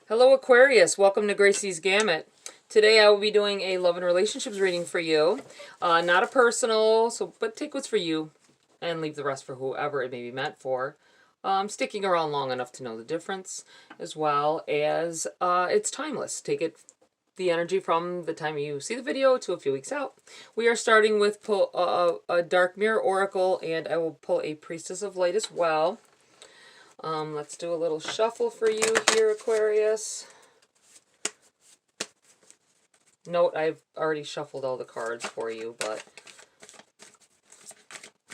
Hello Aquarius, welcome to GRAYCI'S Gamut. Today I will be doing a love and relationships reading for you. Not a personal, but take what's for you and leave the rest for whoever it may be meant for. Sticking around long enough to know the difference, as well as it's timeless. Take the energy from the time you see the video to a few weeks out. We are starting with a Dark Mirror Oracle, and I will pull a Priestess of Light as well. Let's do a little shuffle for you here, Aquarius. Note, I've already shuffled all the cards for you, but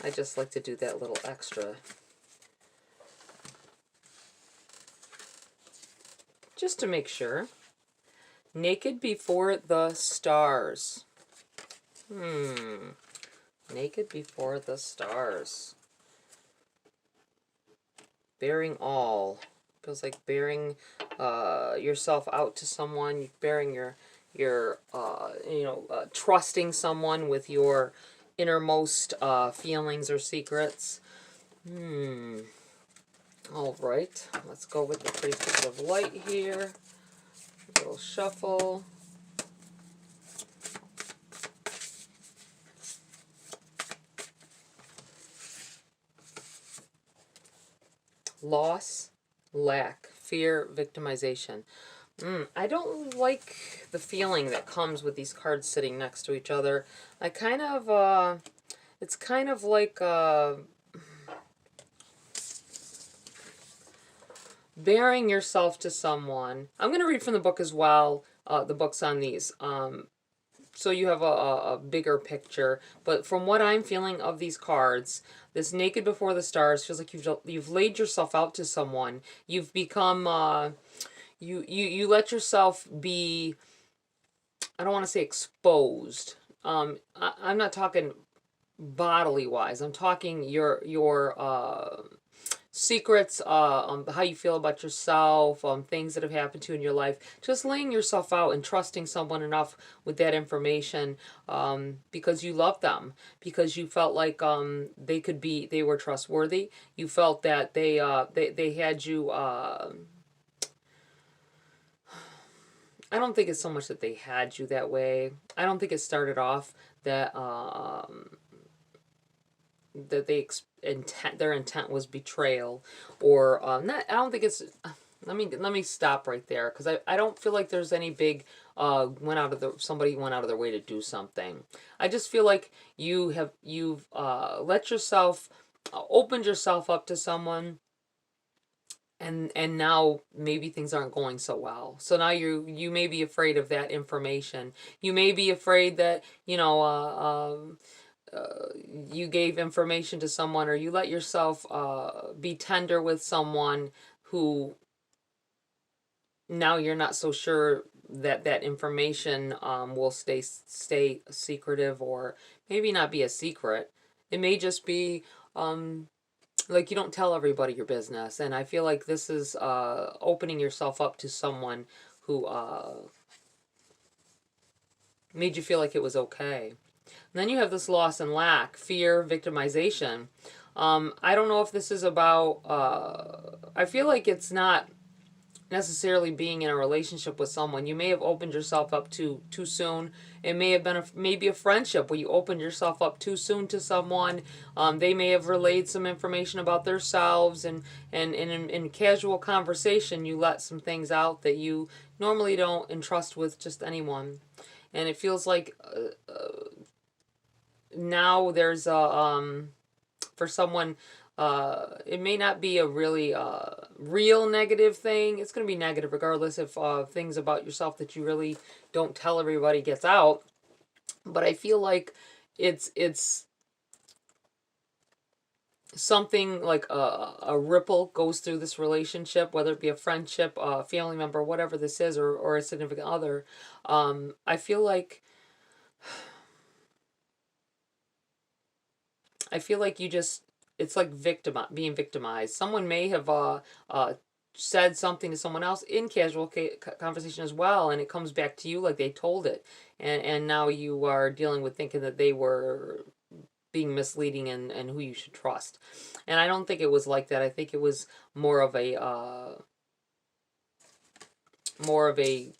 I just like to do that little extra. Just to make sure. Naked before the stars. Naked before the stars. Bearing all. Feels like bearing yourself out to someone, bearing your trusting someone with your innermost feelings or secrets. All right, let's go with the Priestess of Light here. A little shuffle. Loss, lack, fear, victimization. I don't like the feeling that comes with these cards sitting next to each other. I kind of, it's kind of like bearing yourself to someone. I'm going to read from the book as well, the books on these, so you have a bigger picture. But from what I'm feeling of these cards, this Naked Before the Stars feels like you've laid yourself out to someone. You've become, you let yourself be, I don't want to say exposed. I'm not talking bodily wise. I'm talking your secrets, how you feel about yourself, things that have happened to you in your life. Just laying yourself out and trusting someone enough with that information, because you love them, because you felt like they were trustworthy. You felt that they had you. I don't think it's so much that they had you that way. I don't think it started off that their intent was betrayal, or not. I don't think it's. Let me stop right there, because I don't feel like there's any big somebody went out of their way to do something. I just feel like you've let yourself opened yourself up to someone, and now maybe things aren't going so well. So now you may be afraid of that information. You may be afraid that you gave information to someone, or you let yourself be tender with someone who now you're not so sure that that information will stay secretive, or maybe not be a secret. It may just be like you don't tell everybody your business. And I feel like this is opening yourself up to someone who made you feel like it was okay. And then you have this loss and lack, fear, victimization. I don't know if this is about, I feel like it's not necessarily being in a relationship with someone. You may have opened yourself up too soon. It may have been maybe a friendship where you opened yourself up too soon to someone. They may have relayed some information about themselves, and in casual conversation you let some things out that you normally don't entrust with just anyone. And it feels like now there's a for someone, it may not be a really real negative thing. It's going to be negative regardless if things about yourself that you really don't tell everybody gets out. But I feel like it's something like a ripple goes through this relationship, whether it be a friendship, a family member, whatever this is, or a significant other. I feel like you just, it's like being victimized. Someone may have said something to someone else in casual conversation as well, and it comes back to you like they told it, and now you are dealing with thinking that they were being misleading and who you should trust. And I don't think it was like that. I think it was more of a more of a,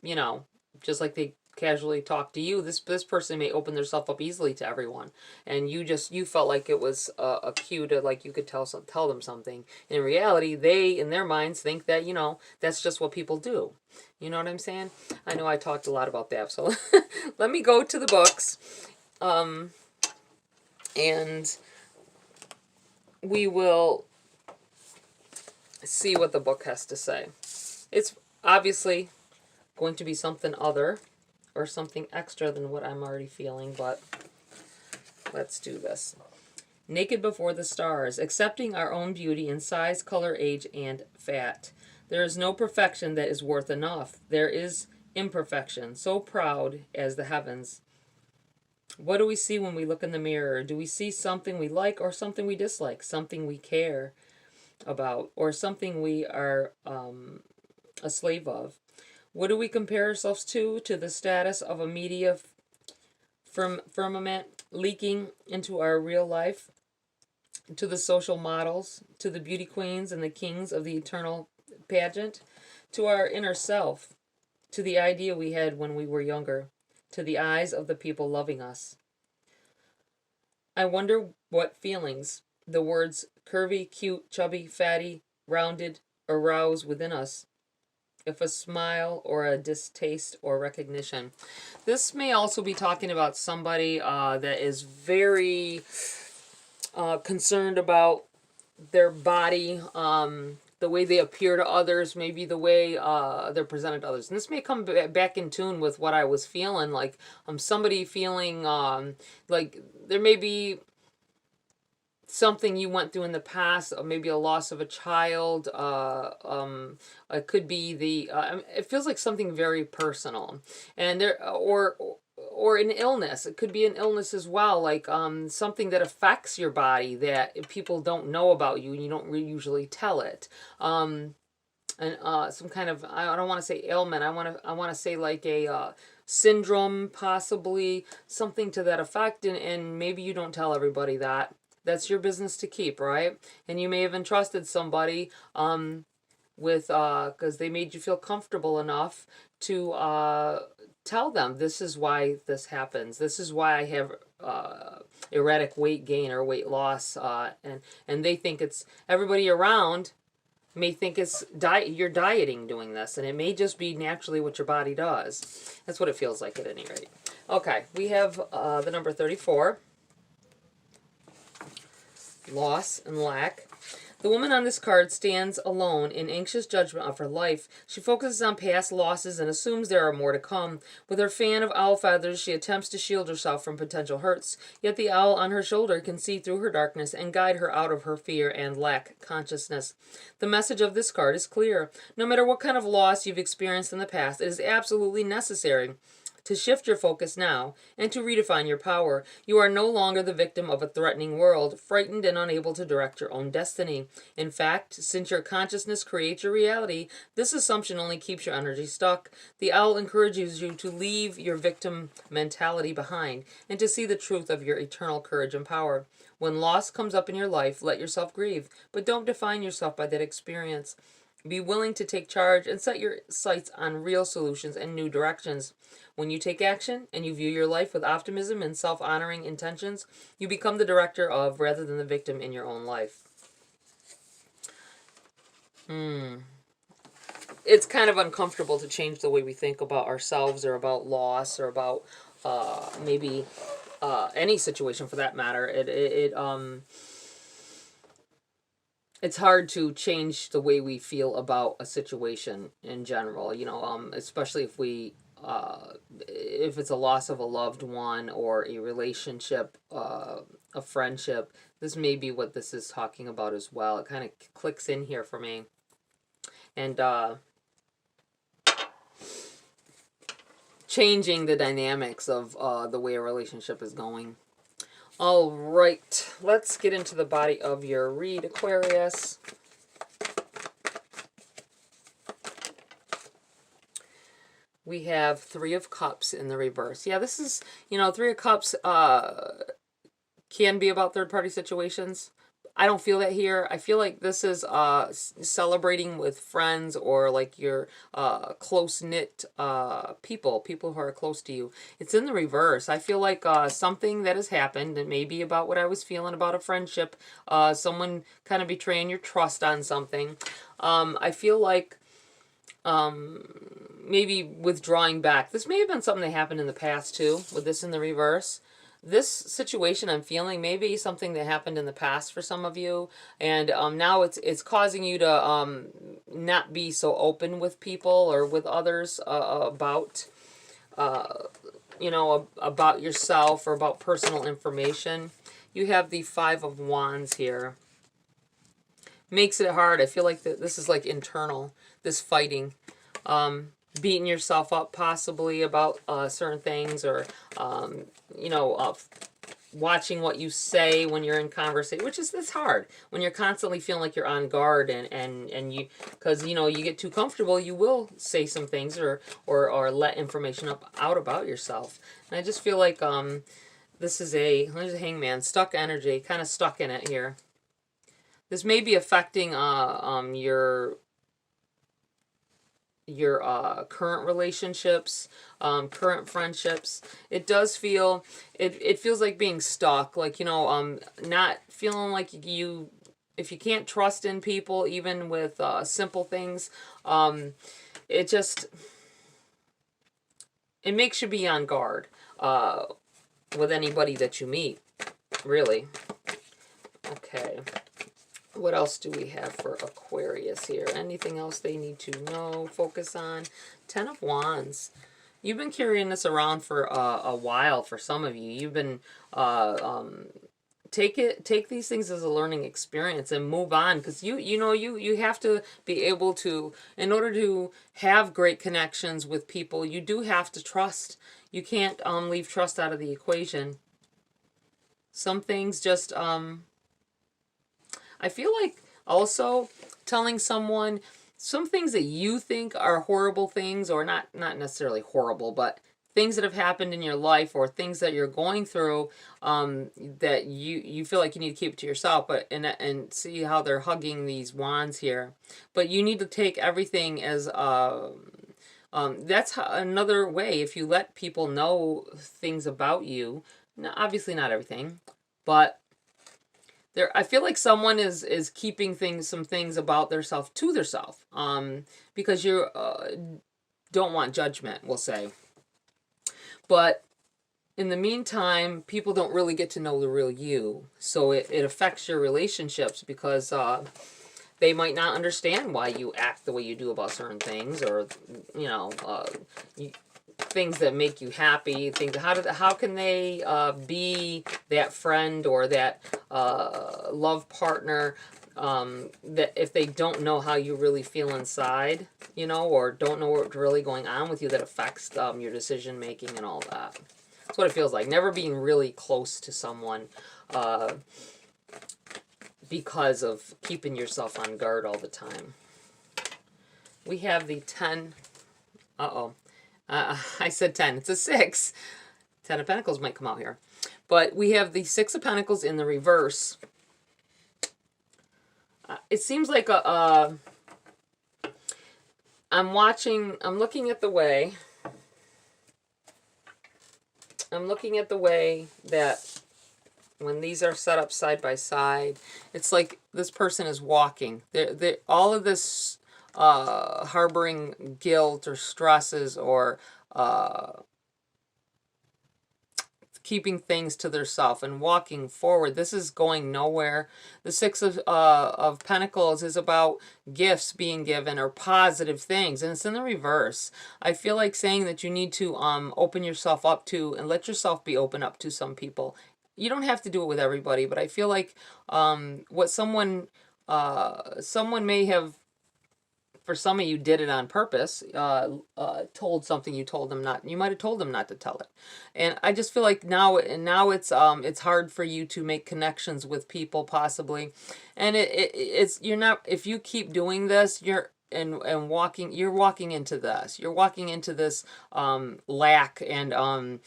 you know, just like they casually talk to you, this person may open themselves up easily to everyone, and you felt like it was a cue to, like, you could tell them something. In reality, they in their minds think that, you know, that's just what people do. You know what I'm saying? I know I talked a lot about that, so let me go to the books, and we will see what the book has to say. It's obviously going to be something other or something extra than what I'm already feeling, but let's do this. Naked before the stars, accepting our own beauty in size, color, age, and fat. There is no perfection that is worth enough. There is imperfection, so proud as the heavens. What do we see when we look in the mirror? Do we see something we like or something we dislike? Something we care about or something we are a slave of? What do we compare ourselves to? To the status of a media firmament leaking into our real life? To the social models? To the beauty queens and the kings of the eternal pageant? To our inner self? To the idea we had when we were younger? To the eyes of the people loving us? I wonder what feelings the words curvy, cute, chubby, fatty, rounded arouse within us. If a smile or a distaste or recognition. This may also be talking about somebody that is very concerned about their body, the way they appear to others, maybe the way they're presented to others. And this may come back in tune with what I was feeling, like somebody feeling like there may be something you went through in the past, or maybe a loss of a child. It could be it feels like something very personal, and there or an illness. It could be an illness as well, like something that affects your body that people don't know about you, and you don't usually tell it. And some kind of, I don't want to say ailment. I want to say like a syndrome, possibly something to that effect, and maybe you don't tell everybody that. That's your business to keep, right? And you may have entrusted somebody with because they made you feel comfortable enough to tell them, this is why this happens. This is why I have erratic weight gain or weight loss, and they think it's, everybody around may think it's you're dieting doing this, and it may just be naturally what your body does. That's what it feels like at any rate. Okay, we have the number 34. Loss and lack. The woman on this card stands alone in anxious judgment of her life. She focuses on past losses and assumes there are more to come. With her fan of owl feathers, she attempts to shield herself from potential hurts, yet the owl on her shoulder can see through her darkness and guide her out of her fear and lack consciousness. The message of this card is clear. No matter what kind of loss you've experienced in the past, it is absolutely necessary to shift your focus now and to redefine your power. You are no longer the victim of a threatening world, frightened and unable to direct your own destiny. In fact, since your consciousness creates your reality, this assumption only keeps your energy stuck. The owl encourages you to leave your victim mentality behind and to see the truth of your eternal courage and power. When loss comes up in your life, let yourself grieve, but don't define yourself by that experience. Be willing to take charge and set your sights on real solutions and new directions. When you take action and you view your life with optimism and self-honoring intentions, you become the director of rather than the victim in your own life. It's kind of uncomfortable to change the way we think about ourselves or about loss or about maybe any situation for that matter. It's hard to change the way we feel about a situation in general, you know, especially if it's a loss of a loved one or a relationship, a friendship. This may be what this is talking about as well. It kind of clicks in here for me. And changing the dynamics of the way a relationship is going. All right, let's get into the body of your read, Aquarius. We have Three of Cups in the reverse. Yeah, this is, you know, Three of Cups can be about third-party situations. I don't feel that here. I feel like this is celebrating with friends or like your close-knit people who are close to you. It's in the reverse. I feel like something that has happened, and maybe about what I was feeling about a friendship, someone kind of betraying your trust on something. I feel like maybe withdrawing back. This may have been something that happened in the past too, with this in the reverse. This situation I'm feeling may be something that happened in the past for some of you, and now it's causing you to not be so open with people or with others about about yourself or about personal information. You have the Five of Wands here. Makes it hard. I feel like this is like internal, this fighting. Beating yourself up possibly about certain things, or watching what you say when you're in conversation, which is this hard when you're constantly feeling like you're on guard, and you, because you get too comfortable, you will say some things or let information out about yourself. And I just feel like this is there's a Hangman, stuck energy, kind of stuck in it here. This may be affecting your current relationships, current friendships. It does feel, it feels like being stuck, like, not feeling like if you can't trust in people, even with simple things, it makes you be on guard with anybody that you meet, really. Okay. What else do we have for Aquarius here? Anything else they need to know, focus on? Ten of Wands. You've been carrying this around for a while for some of you. You've been, take these things as a learning experience and move on, because you have to be able to, in order to have great connections with people, you do have to trust. You can't leave trust out of the equation. Some things just, I feel like also telling someone some things that you think are horrible things, or not necessarily horrible, but things that have happened in your life or things that you're going through, that you feel like you need to keep it to yourself, but and see how they're hugging these wands here. But you need to take everything as that's another way. If you let people know things about you, obviously not everything, but I feel like someone is keeping some things about theirself to theirself, because you don't want judgment, we'll say. But in the meantime, people don't really get to know the real you, so it affects your relationships, because they might not understand why you act the way you do about certain things, or things that make you happy. Things, how can they be that friend or that love partner, that if they don't know how you really feel inside, or don't know what's really going on with you, that affects your decision making and all that. That's what it feels like. Never being really close to someone because of keeping yourself on guard all the time. We have the 10. I said 10. It's a 6. 10 of Pentacles might come out here. But we have the 6 of Pentacles in the reverse. It seems like I'm looking at the way that when these are set up side by side, it's like this person is walking. All of this harboring guilt or stresses or keeping things to themselves and walking forward. This is going nowhere. The 6 of Pentacles is about gifts being given or positive things, and it's in the reverse. I feel like saying that you need to open yourself up to and let yourself be open up to some people. You don't have to do it with everybody, but I feel like what someone may have, for some of you, did it on purpose, told something you told them not. You might have told them not to tell it. And I just feel like now it's hard for you to make connections with people, possibly. And you're not, if you keep doing this, you're walking into this. You're walking into this lack and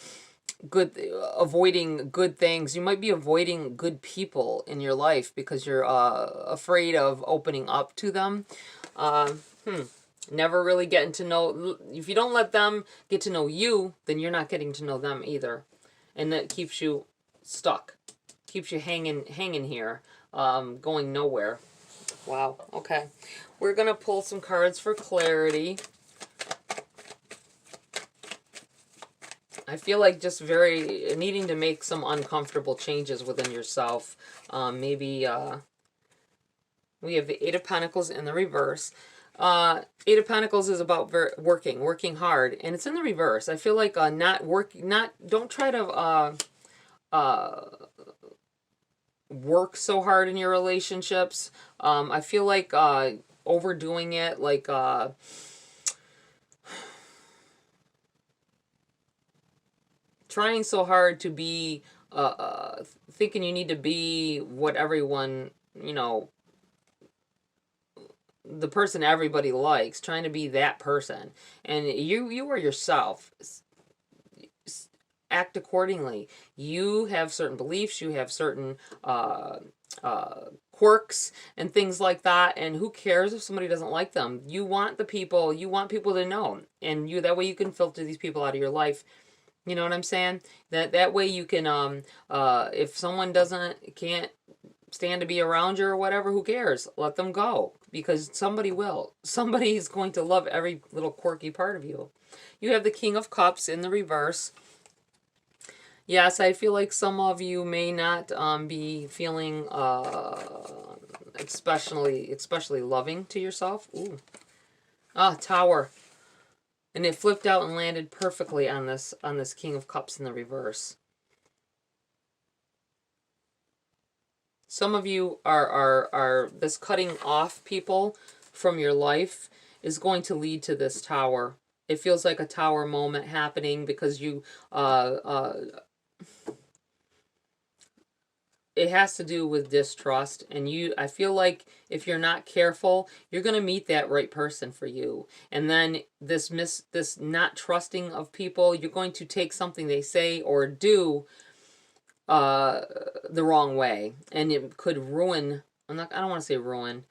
avoiding good things. You might be avoiding good people in your life because you're afraid of opening up to them. Uh, Never really getting to know. If you don't let them get to know you, then you're not getting to know them either, and that keeps you stuck, keeps you hanging here, going nowhere. Wow. Okay, we're gonna pull some cards for clarity. I feel like just very needing to make some uncomfortable changes within yourself. Maybe we have the Eight of Pentacles in the reverse. Eight of Pentacles is about working hard, and it's in the reverse. I feel like don't try to work so hard in your relationships. I feel like overdoing it, like trying so hard to be, thinking you need to be what everyone, the person everybody likes, trying to be that person. And you are yourself. Act accordingly. You have certain beliefs, you have certain quirks and things like that, and who cares if somebody doesn't like them? You want people to know, and that way you can filter these people out of your life. You know what I'm saying? That way you can, if someone can't stand to be around you or whatever, who cares? Let them go, because somebody will. Somebody's going to love every little quirky part of you. You have the King of Cups in the reverse. Yes, I feel like some of you may not be feeling especially loving to yourself. Ooh. Tower. And it flipped out and landed perfectly on this King of Cups in the reverse. Some of you are this cutting off people from your life is going to lead to this Tower. It feels like a Tower moment happening because you it has to do with distrust, and I feel like if you're not careful, you're going to meet that right person for you, and then this not trusting of people, you're going to take something they say or do the wrong way, and it could ruin, I don't want to say ruin,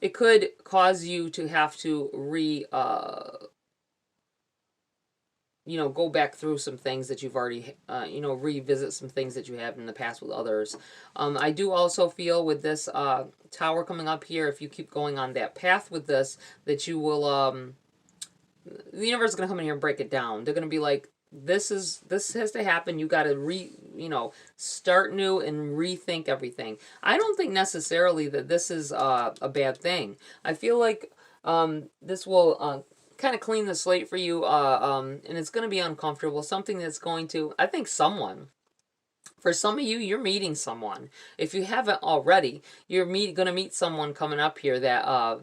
it could cause you to have to go back through some things that you've already, revisit some things that you have in the past with others. I do also feel with this Tower coming up here, if you keep going on that path with this, that you will, the universe is going to come in here and break it down. They're going to be like, this has to happen. You got to start new and rethink everything. I don't think necessarily that this is a bad thing. I feel like this will kind of clean the slate for you, and it's going to be uncomfortable. Something that's going to, I think, for some of you, you're meeting someone. If you haven't already, you're going to meet someone coming up here that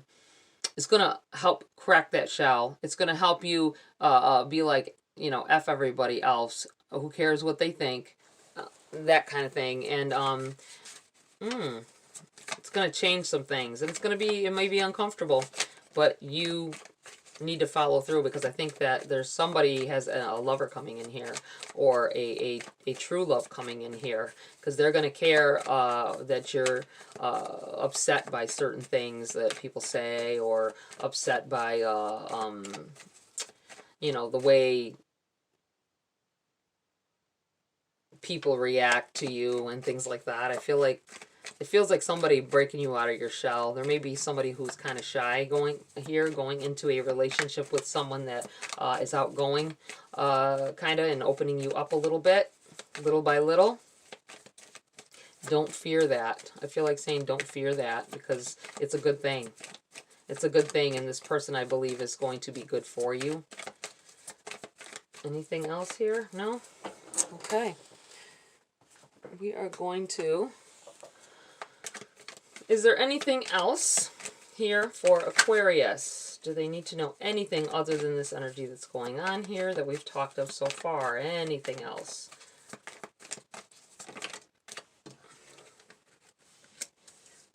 is going to help crack that shell. It's going to help you be like, F everybody else. Who cares what they think? That kind of thing. And it's going to change some things. And it may be uncomfortable, but you need to follow through, because I think that there's somebody has a lover coming in here, or a true love coming in here, because they're going to care that you're upset by certain things that people say, or upset by the way people react to you and things like that. I feel like it feels like somebody breaking you out of your shell. There may be somebody who's kind of shy going into a relationship with someone that is outgoing, kind of, and opening you up a little bit, little by little. Don't fear that. I feel like saying don't fear that, because it's a good thing. It's a good thing, and this person, I believe, is going to be good for you. Anything else here? No? Okay. We are going to... Is there anything else here for Aquarius? Do they need to know anything other than this energy that's going on here that we've talked of so far? Anything else?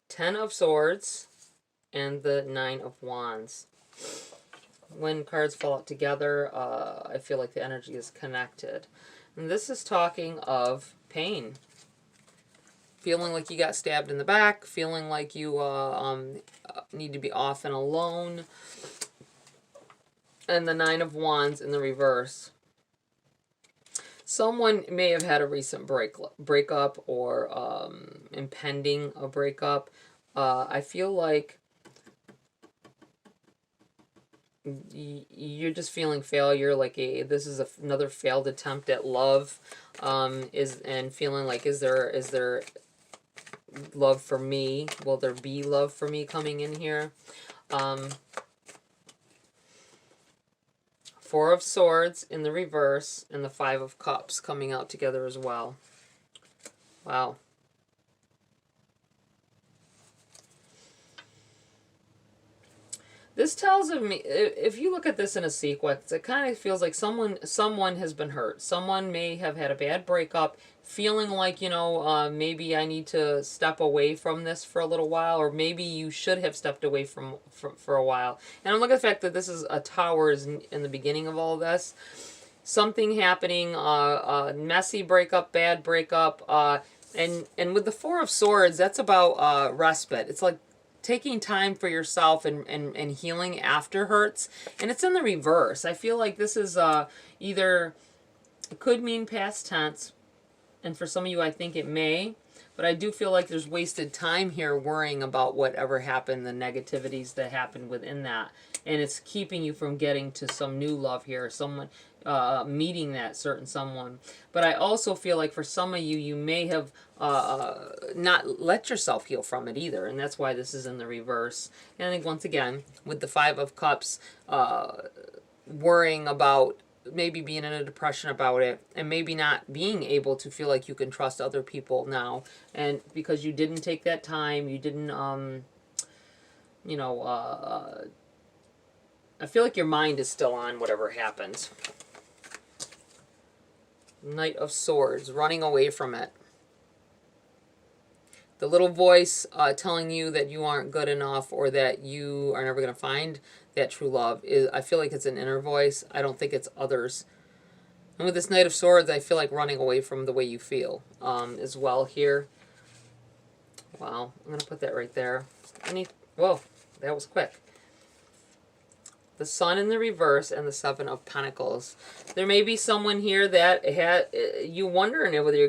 Ten of Swords and the Nine of Wands. When cards fall out together, I feel like the energy is connected. And this is talking of pain. Feeling like you got stabbed in the back, feeling like you need to be off and alone. And the Nine of Wands in the reverse. Someone may have had a recent breakup or impending a breakup. I feel like you're just feeling failure, like this is another failed attempt at love, and feeling like is there love for me? Will there be love for me coming in here? Four of Swords in the reverse and the Five of Cups coming out together as well. Wow. This tells of me, if you look at this in a sequence, it kind of feels like someone has been hurt. Someone may have had a bad breakup, feeling like, you know, maybe I need to step away from this for a little while, or maybe you should have stepped away for a while. And I'm looking at the fact that this is a tower in the beginning of all this. Something happening, messy breakup, bad breakup, and with the Four of Swords, that's about respite. It's like taking time for yourself and healing after hurts. And it's in the reverse. I feel like this is either, it could mean past tense, and for some of you I think it may, but I do feel like there's wasted time here worrying about whatever happened, the negativities that happened within that. And it's keeping you from getting to some new love here, someone meeting that certain someone. But I also feel like for some of you, you may have not let yourself heal from it either. And that's why this is in the reverse. And I think once again, with the Five of Cups, worrying about maybe being in a depression about it, and maybe not being able to feel like you can trust other people now. And because you didn't take that time, you didn't, you know, I feel like your mind is still on whatever happened. Knight of Swords, running away from it. The little voice telling you that you aren't good enough or that you are never going to find that true love. I feel like it's an inner voice. I don't think it's others. And with this Knight of Swords, I feel like running away from the way you feel as well here. Wow, I'm going to put that right there. Whoa, that was quick. The Sun in the reverse and the Seven of Pentacles. There may be someone here that you wondering whether you're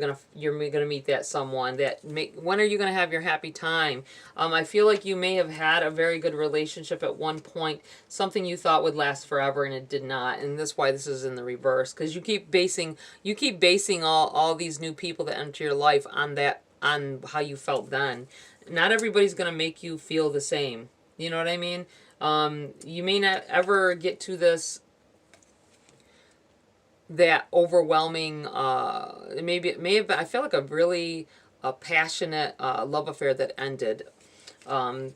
gonna meet that someone. When are you gonna have your happy time? I feel like you may have had a very good relationship at one point, something you thought would last forever and it did not, and that's why this is in the reverse, because you keep basing all these new people that enter your life on how you felt then. Not everybody's gonna make you feel the same. You know what I mean? You may not ever get to that overwhelming, it may have been, I feel like a really passionate love affair that ended. And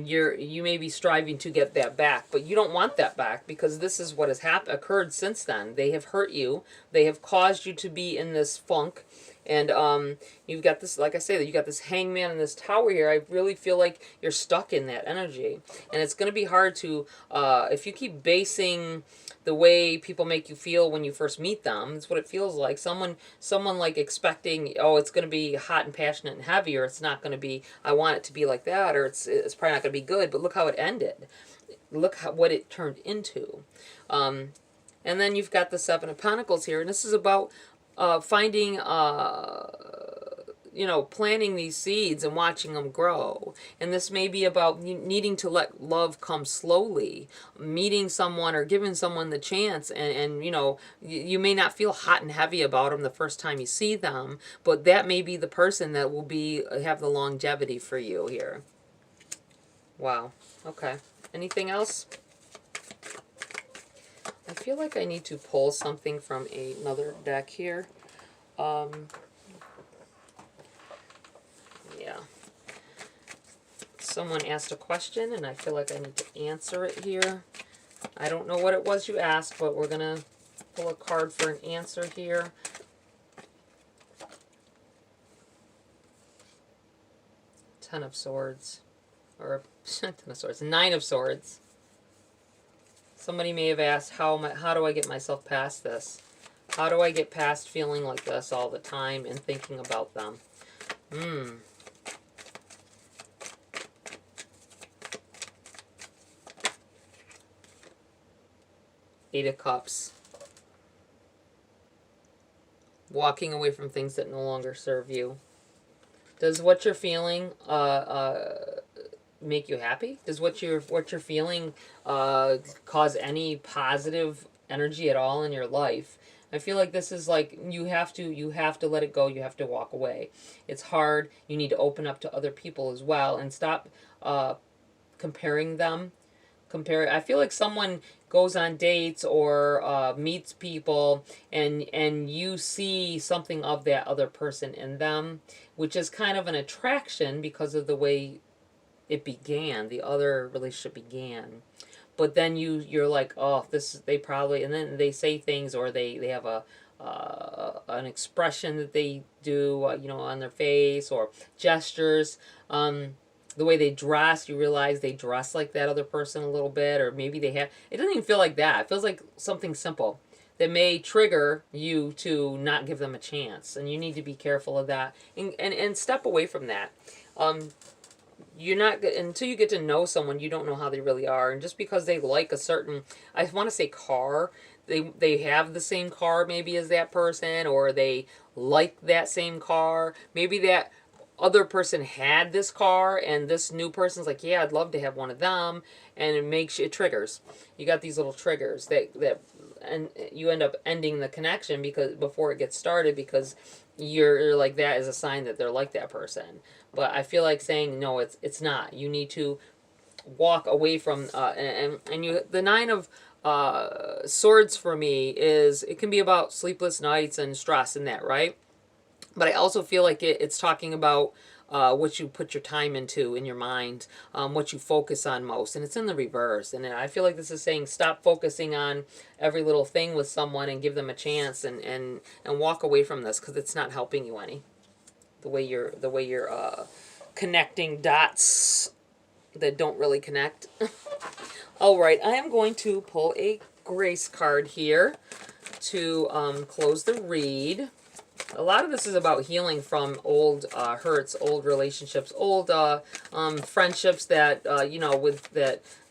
you may be striving to get that back, but you don't want that back, because this is what has occurred since then. They have hurt you. They have caused you to be in this funk. And you've got this, like I say, you got this hangman in this tower here. I really feel like you're stuck in that energy. And it's going to be hard to, if you keep basing the way people make you feel when you first meet them, it's what it feels like. Someone like expecting, oh, it's going to be hot and passionate and heavy, or it's not going to be, I want it to be like that, or it's probably not going to be good. But look how it ended. Look what it turned into. And then you've got the Seven of Pentacles here, and this is about finding, you know, planting these seeds and watching them grow. And this may be about needing to let love come slowly, meeting someone or giving someone the chance. And you know, you may not feel hot and heavy about them the first time you see them, but that may be the person that will have the longevity for you here. Wow. Okay. Anything else? I feel like I need to pull something from another deck here. Yeah. Someone asked a question, and I feel like I need to answer it here. I don't know what it was you asked, but we're going to pull a card for an answer here. Ten of Swords. Or, Ten of Swords. Nine of Swords. Somebody may have asked, how do I get myself past this? How do I get past feeling like this all the time and thinking about them? Eight of Cups. Walking away from things that no longer serve you. Does what you're feeling make you happy? Does what you're feeling cause any positive energy at all in your life? I feel like this is like you have to let it go. You have to walk away. It's hard. You need to open up to other people as well and stop comparing them. I feel like someone goes on dates or meets people, and you see something of that other person in them, which is kind of an attraction because of the way it began, the other relationship began. But then you're like, oh, they probably, and then they say things, or they have an expression that they do, on their face, or gestures. The way they dress, you realize they dress like that other person a little bit, or maybe it doesn't even feel like that. It feels like something simple that may trigger you to not give them a chance, and you need to be careful of that and step away from that. You're not, until you get to know someone, you don't know how they really are. And just because they like a certain, I want to say car, they have the same car maybe as that person, or they like that same car. Maybe that other person had this car and this new person's like, yeah, I'd love to have one of them, and it triggers. You got these little triggers that and you end up ending the connection because before it gets started, because you're like, that is a sign that they're like that person. But I feel like saying no, it's not. You need to walk away from the Nine of Swords for me is, it can be about sleepless nights and stress and that, right? But I also feel like it's talking about what you put your time into in your mind, what you focus on most. And it's in the reverse. And I feel like this is saying stop focusing on every little thing with someone and give them a chance, and walk away from this, because it's not helping you any. The way you're connecting dots that don't really connect. All right, I am going to pull a grace card here to close the read. A lot of this is about healing from old hurts, old relationships, old friendships that,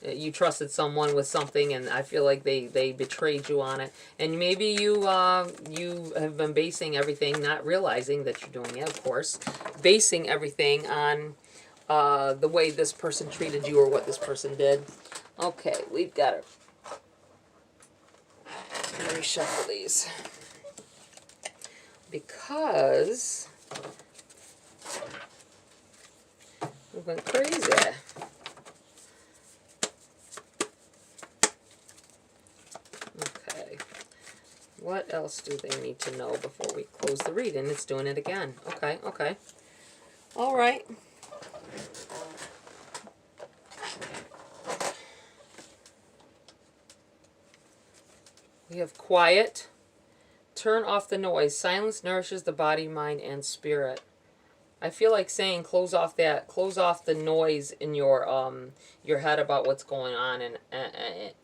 you trusted someone with something, and I feel like they betrayed you on it. And maybe you have been basing everything, not realizing that you're doing it, of course, basing everything on the way this person treated you or what this person did. Okay, we've got to reshuffle these, because we went crazy. Okay. What else do they need to know before we close the read? And it's doing it again. Okay, okay. All right. We have quiet. Turn off the noise. Silence nourishes the body, mind, and spirit. I feel like saying close off the noise in your head about what's going on, and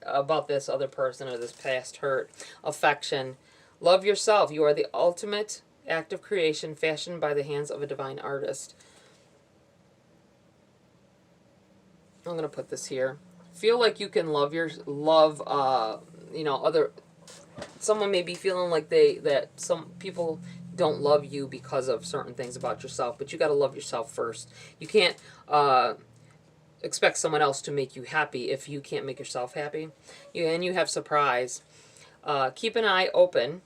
about this other person or this past hurt. Affection. Love yourself. You are the ultimate act of creation fashioned by the hands of a divine artist. I'm going to put this here. Feel like you can love other. Someone may be feeling like that some people don't love you because of certain things about yourself, but you got to love yourself first. You can't expect someone else to make you happy if you can't make yourself happy. And you have surprise. Keep an eye open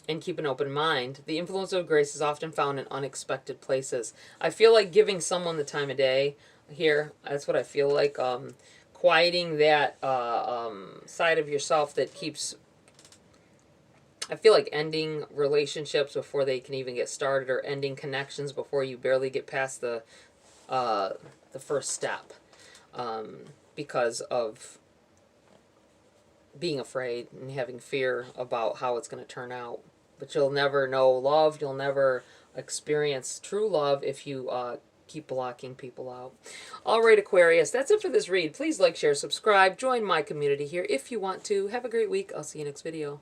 and keep an open mind. The influence of grace is often found in unexpected places. I feel like giving someone the time of day here. That's what I feel like. Quieting that side of yourself that keeps... I feel like ending relationships before they can even get started, or ending connections before you barely get past the first step, because of being afraid and having fear about how it's going to turn out. But you'll never know love. You'll never experience true love if you keep blocking people out. All right, Aquarius, that's it for this read. Please like, share, subscribe. Join my community here if you want to. Have a great week. I'll see you next video.